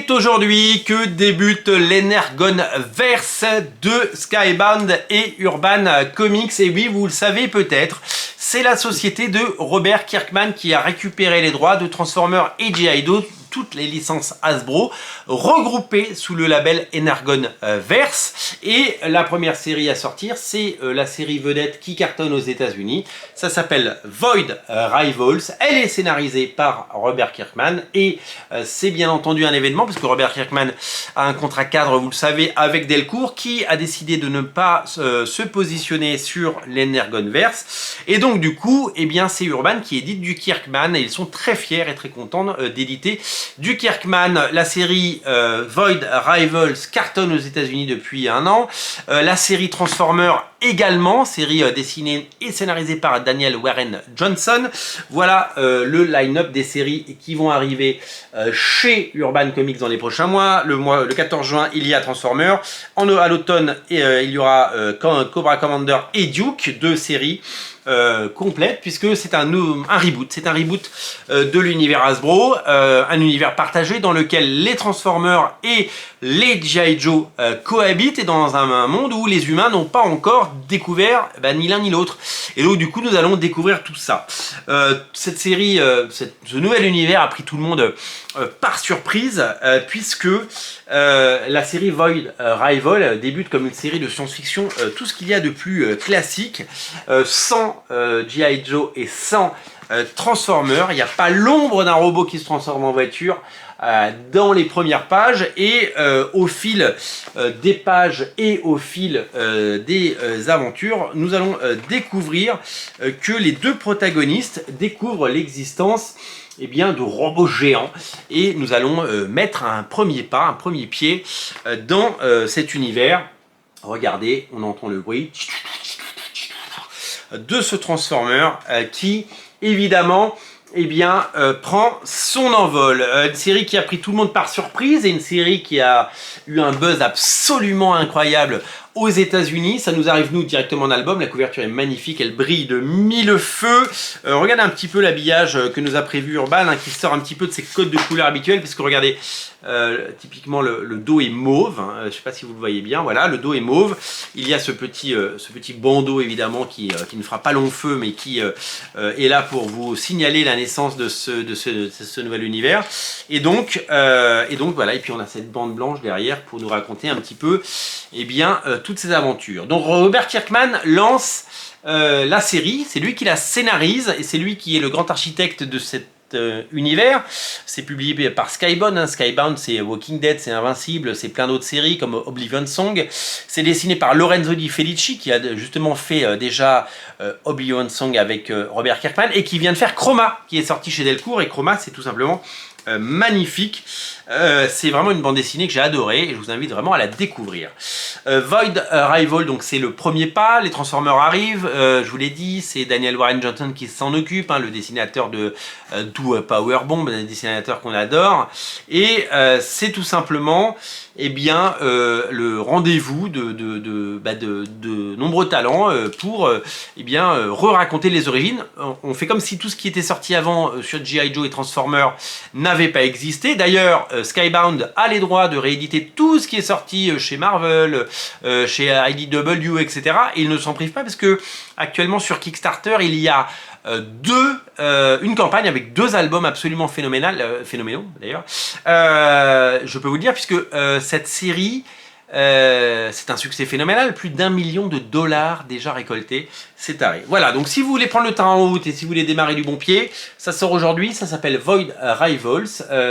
C'est aujourd'hui que débute l'Energonverse de Skybound et Urban Comics. Et oui, vous le savez peut-être, c'est la société de Robert Kirkman qui a récupéré les droits de Transformers et G.I. Joe, toutes les licences Hasbro, regroupées sous le label Energonverse. Et la première série à sortir, c'est la série vedette qui cartonne aux États-Unis. Ça s'appelle Void Rivals. Elle est scénarisée par Robert Kirkman et c'est bien entendu un événement parce que Robert Kirkman a un contrat cadre, vous le savez, avec Delcourt qui a décidé de ne pas se positionner sur l'Energonverse. Et donc du coup, eh bien, c'est Urban qui édite du Kirkman et ils sont très fiers et très contents d'éditer du Kirkman. La série Void Rivals cartonne aux États-Unis depuis un an. La série Transformers également, série dessinée et scénarisée par Daniel Warren Johnson. Voilà le line-up des séries qui vont arriver chez Urban Comics dans les prochains mois. Le 14 juin, il y a Transformers. À l'automne, il y aura Cobra Commander et Duke, deux séries complète puisque c'est un reboot, de l'univers Hasbro, un univers partagé dans lequel les Transformers et les G.I. Joe cohabitent et dans un monde où les humains n'ont pas encore découvert ni l'un ni l'autre. Et donc du coup nous allons découvrir tout ça. Cette série, ce nouvel univers a pris tout le monde par surprise puisque la série Void Rival débute comme une série de science-fiction, tout ce qu'il y a de plus classique, sans G.I. Joe et sans Transformers. Il n'y a pas l'ombre d'un robot qui se transforme en voiture dans les premières pages et au fil des pages et au fil des aventures, nous allons découvrir que les deux protagonistes découvrent l'existence de robots géants et nous allons mettre un premier pied dans cet univers. Regardez, on entend le bruit de ce Transformer qui évidemment prend son envol. Une série qui a pris tout le monde par surprise et une série qui a eu un buzz absolument incroyable aux États-Unis. Ça nous arrive nous directement en album. La couverture est magnifique, elle brille de mille feux. Regardez un petit peu l'habillage que nous a prévu Urban, qui sort un petit peu de ses codes de couleurs habituels, puisque regardez, typiquement le dos est mauve. Je ne sais pas si vous le voyez bien. Voilà, le dos est mauve. Il y a ce petit bandeau évidemment qui ne fera pas long feu, mais qui est là pour vous signaler la naissance de ce nouvel univers. Et donc voilà. Et puis on a cette bande blanche derrière pour nous raconter un petit peu toutes ces aventures. Donc Robert Kirkman lance la série, c'est lui qui la scénarise et c'est lui qui est le grand architecte de cet univers. C'est publié par Skybound. Skybound, c'est Walking Dead, c'est Invincible, c'est plein d'autres séries comme Oblivion Song. C'est dessiné par Lorenzo Di Felici qui a justement fait déjà Oblivion Song avec Robert Kirkman et qui vient de faire Chroma qui est sorti chez Delcourt. Et Chroma, c'est tout simplement magnifique. C'est vraiment une bande dessinée que j'ai adorée et je vous invite vraiment à la découvrir. Void Rival, donc c'est le premier pas. Les Transformers arrivent, je vous l'ai dit, c'est Daniel Warren Johnson qui s'en occupe, le dessinateur de Powerbomb, un dessinateur qu'on adore. Et c'est tout simplement le rendez-vous de nombreux talents pour re-raconter les origines. On fait comme si tout ce qui était sorti avant sur G.I. Joe et Transformers n'avait pas existé. D'ailleurs, Skybound a les droits de rééditer tout ce qui est sorti chez Marvel, chez IDW, etc. Et ils ne s'en privent pas parce que actuellement sur Kickstarter, il y a une campagne avec 2 albums absolument phénoménaux d'ailleurs. Je peux vous le dire puisque cette série c'est un succès phénoménal, plus d'1 million de dollars déjà récoltés, c'est taré. Voilà, donc si vous voulez prendre le train en route et si vous voulez démarrer du bon pied, ça sort aujourd'hui, ça s'appelle Void Rivals,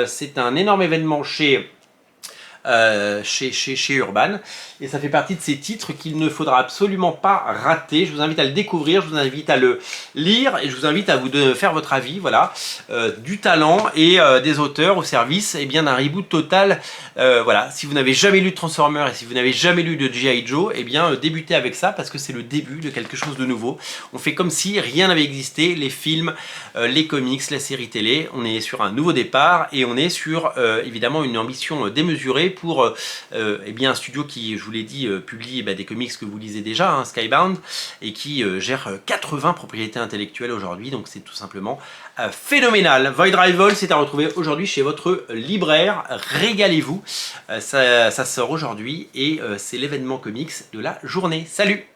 c'est un énorme événement chez Urban et ça fait partie de ces titres qu'il ne faudra absolument pas rater. Je vous invite à le découvrir, je vous invite à le lire et je vous invite à vous faire votre avis, voilà, du talent et des auteurs au service d'un reboot total. Voilà, si vous n'avez jamais lu de Transformers et si vous n'avez jamais lu de G.I. Joe, débutez avec ça parce que c'est le début de quelque chose de nouveau. On fait comme si rien n'avait existé, les films, les comics, la série télé, on est sur un nouveau départ et on est sur évidemment une ambition démesurée pour eh bien, un studio qui, je vous l'ai dit, publie des comics que vous lisez déjà, hein, Skybound, et qui gère 80 propriétés intellectuelles aujourd'hui, donc c'est tout simplement phénoménal. Void Rival, c'est à retrouver aujourd'hui chez votre libraire, régalez-vous, ça sort aujourd'hui et c'est l'événement comics de la journée. Salut!